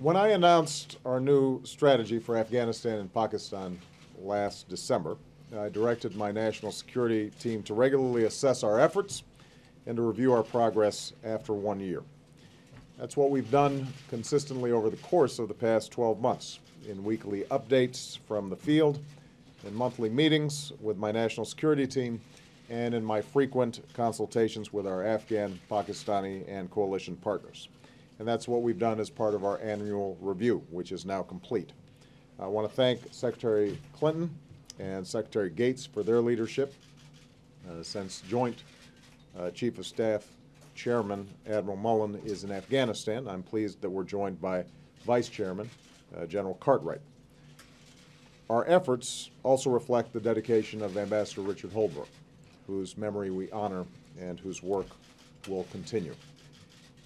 When I announced our new strategy for Afghanistan and Pakistan last December, I directed my national security team to regularly assess our efforts and to review our progress after 1 year. That's what we've done consistently over the course of the past 12 months, in weekly updates from the field, in monthly meetings with my national security team, and in my frequent consultations with our Afghan, Pakistani, and coalition partners. And that's what we've done as part of our annual review, which is now complete. I want to thank Secretary Clinton and Secretary Gates for their leadership. Since Joint Chief of Staff Chairman Admiral Mullen is in Afghanistan, I'm pleased that we're joined by Vice Chairman General Cartwright. Our efforts also reflect the dedication of Ambassador Richard Holbrooke, whose memory we honor and whose work will continue.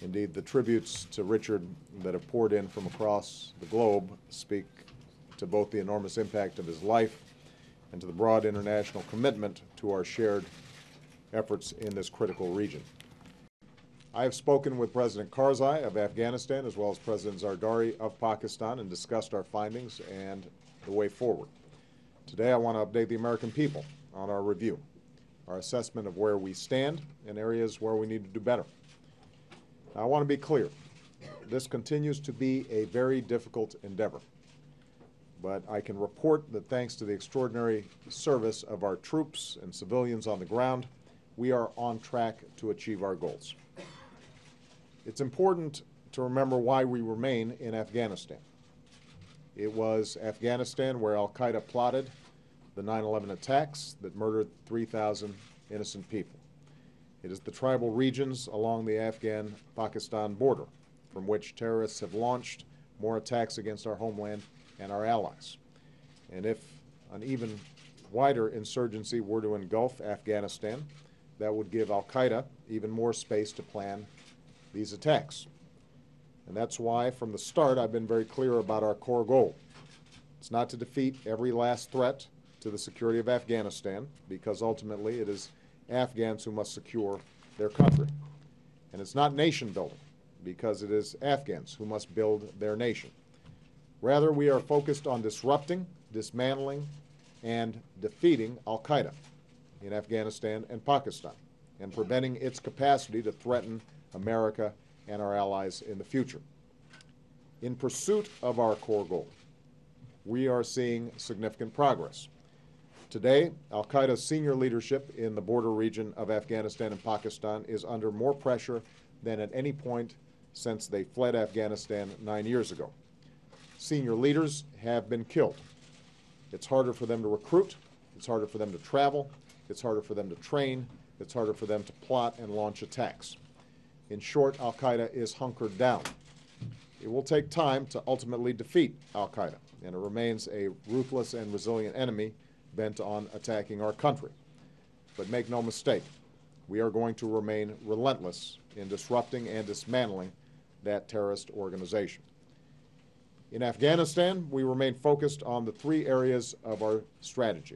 Indeed, the tributes to Richard that have poured in from across the globe speak to both the enormous impact of his life and to the broad international commitment to our shared efforts in this critical region. I have spoken with President Karzai of Afghanistan as well as President Zardari of Pakistan and discussed our findings and the way forward. Today I want to update the American people on our review, our assessment of where we stand and areas where we need to do better. Now, I want to be clear. This continues to be a very difficult endeavor, but I can report that thanks to the extraordinary service of our troops and civilians on the ground, we are on track to achieve our goals. It's important to remember why we remain in Afghanistan. It was Afghanistan where al-Qaeda plotted the 9/11 attacks that murdered 3,000 innocent people. It is the tribal regions along the Afghan-Pakistan border from which terrorists have launched more attacks against our homeland and our allies. And if an even wider insurgency were to engulf Afghanistan, that would give al-Qaeda even more space to plan these attacks. And that's why, from the start, I've been very clear about our core goal. It's not to defeat every last threat to the security of Afghanistan, because ultimately it is Afghans who must secure their country. And it's not nation building, because it is Afghans who must build their nation. Rather, we are focused on disrupting, dismantling, and defeating al-Qaeda in Afghanistan and Pakistan, and preventing its capacity to threaten America and our allies in the future. In pursuit of our core goal, we are seeing significant progress. Today, al-Qaeda's senior leadership in the border region of Afghanistan and Pakistan is under more pressure than at any point since they fled Afghanistan 9 years ago. Senior leaders have been killed. It's harder for them to recruit, it's harder for them to travel, it's harder for them to train, it's harder for them to plot and launch attacks. In short, al-Qaeda is hunkered down. It will take time to ultimately defeat al-Qaeda, and it remains a ruthless and resilient enemy bent on attacking our country. But make no mistake, we are going to remain relentless in disrupting and dismantling that terrorist organization. In Afghanistan, we remain focused on the three areas of our strategy: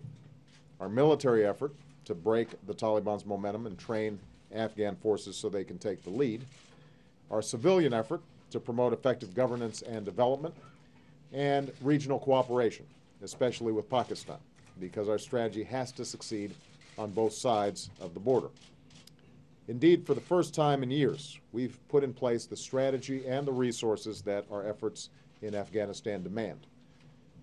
our military effort to break the Taliban's momentum and train Afghan forces so they can take the lead, our civilian effort to promote effective governance and development, and regional cooperation, especially with Pakistan, because our strategy has to succeed on both sides of the border. Indeed, for the first time in years, we've put in place the strategy and the resources that our efforts in Afghanistan demand.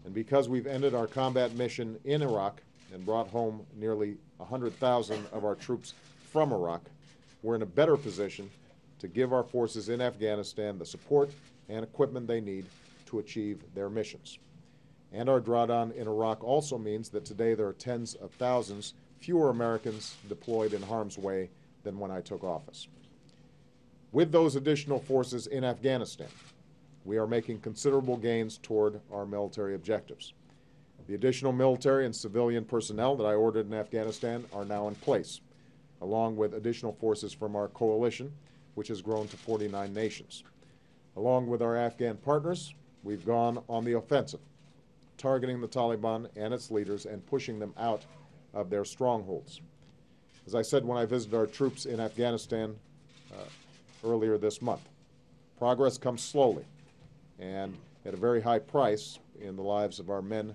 And because we've ended our combat mission in Iraq and brought home nearly 100,000 of our troops from Iraq, we're in a better position to give our forces in Afghanistan the support and equipment they need to achieve their missions. And our drawdown in Iraq also means that today there are tens of thousands fewer Americans deployed in harm's way than when I took office. With those additional forces in Afghanistan, we are making considerable gains toward our military objectives. The additional military and civilian personnel that I ordered in Afghanistan are now in place, along with additional forces from our coalition, which has grown to 49 nations. Along with our Afghan partners, we've gone on the offensive, targeting the Taliban and its leaders and pushing them out of their strongholds. As I said when I visited our troops in Afghanistan earlier this month, progress comes slowly, and at a very high price in the lives of our men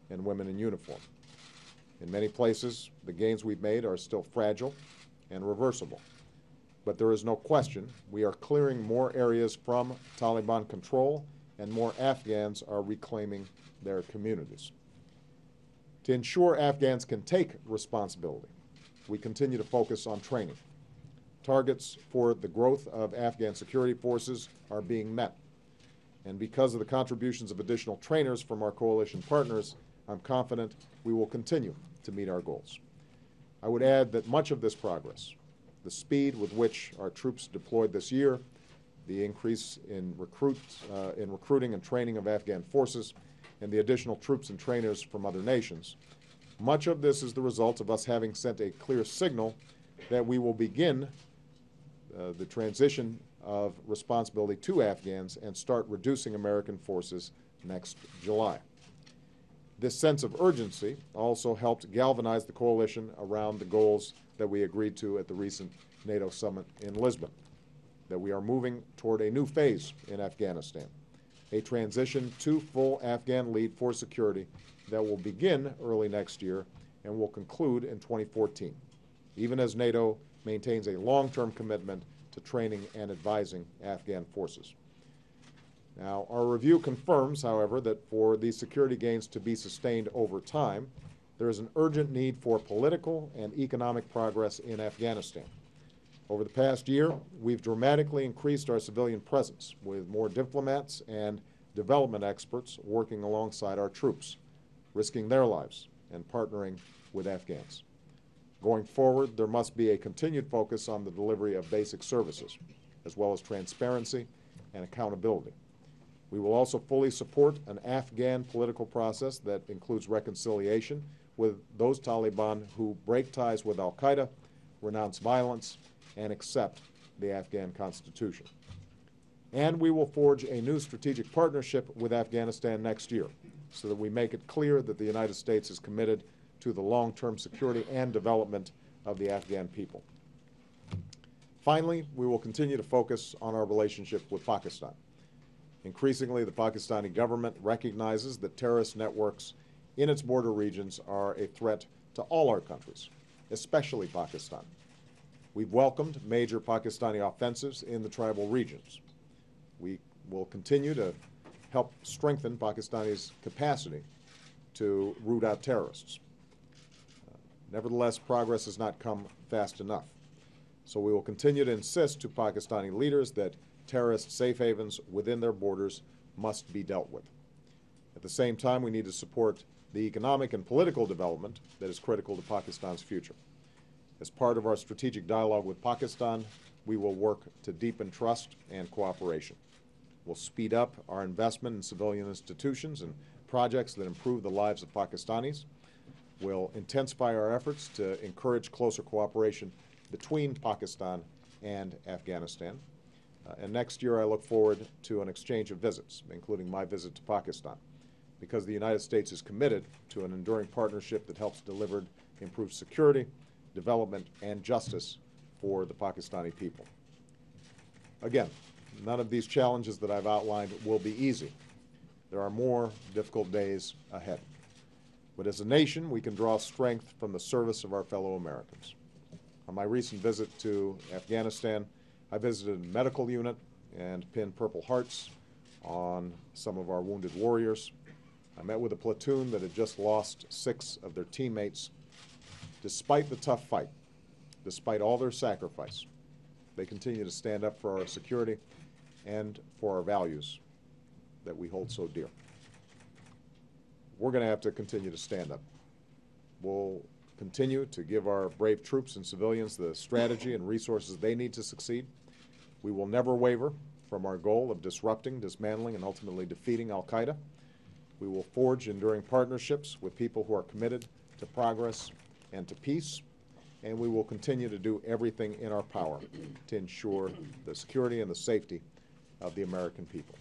and women in uniform. In many places, the gains we've made are still fragile and reversible. But there is no question we are clearing more areas from Taliban control, and more Afghans are reclaiming their communities. To ensure Afghans can take responsibility, we continue to focus on training. Targets for the growth of Afghan security forces are being met. And because of the contributions of additional trainers from our coalition partners, I'm confident we will continue to meet our goals. I would add that much of this progress, the speed with which our troops deployed this year, the increase in recruiting and training of Afghan forces, and the additional troops and trainers from other nations, much of this is the result of us having sent a clear signal that we will begin the transition of responsibility to Afghans and start reducing American forces next July. This sense of urgency also helped galvanize the coalition around the goals that we agreed to at the recent NATO summit in Lisbon, that we are moving toward a new phase in Afghanistan, a transition to full Afghan lead for security that will begin early next year and will conclude in 2014, even as NATO maintains a long-term commitment to training and advising Afghan forces. Now, our review confirms, however, that for these security gains to be sustained over time, there is an urgent need for political and economic progress in Afghanistan. Over the past year, we've dramatically increased our civilian presence with more diplomats and development experts working alongside our troops, risking their lives and partnering with Afghans. Going forward, there must be a continued focus on the delivery of basic services, as well as transparency and accountability. We will also fully support an Afghan political process that includes reconciliation with those Taliban who break ties with al-Qaeda, renounce violence, and accept the Afghan constitution. And we will forge a new strategic partnership with Afghanistan next year so that we make it clear that the United States is committed to the long-term security and development of the Afghan people. Finally, we will continue to focus on our relationship with Pakistan. Increasingly, the Pakistani government recognizes that terrorist networks in its border regions are a threat to all our countries, especially Pakistan. We've welcomed major Pakistani offensives in the tribal regions. We will continue to help strengthen Pakistani's capacity to root out terrorists. Nevertheless, progress has not come fast enough. So we will continue to insist to Pakistani leaders that terrorist safe havens within their borders must be dealt with. At the same time, we need to support the economic and political development that is critical to Pakistan's future. As part of our strategic dialogue with Pakistan, we will work to deepen trust and cooperation. We'll speed up our investment in civilian institutions and projects that improve the lives of Pakistanis. We'll intensify our efforts to encourage closer cooperation between Pakistan and Afghanistan. And next year, I look forward to an exchange of visits, including my visit to Pakistan, because the United States is committed to an enduring partnership that helps deliver improved security, development, and justice for the Pakistani people. Again, none of these challenges that I've outlined will be easy. There are more difficult days ahead. But as a nation, we can draw strength from the service of our fellow Americans. On my recent visit to Afghanistan, I visited a medical unit and pinned Purple Hearts on some of our wounded warriors. I met with a platoon that had just lost 6 of their teammates. Despite the tough fight, despite all their sacrifice, they continue to stand up for our security and for our values that we hold so dear. We're going to have to continue to stand up. We'll continue to give our brave troops and civilians the strategy and resources they need to succeed. We will never waver from our goal of disrupting, dismantling, and ultimately defeating al-Qaeda. We will forge enduring partnerships with people who are committed to progress and to peace, and we will continue to do everything in our power to ensure the security and the safety of the American people.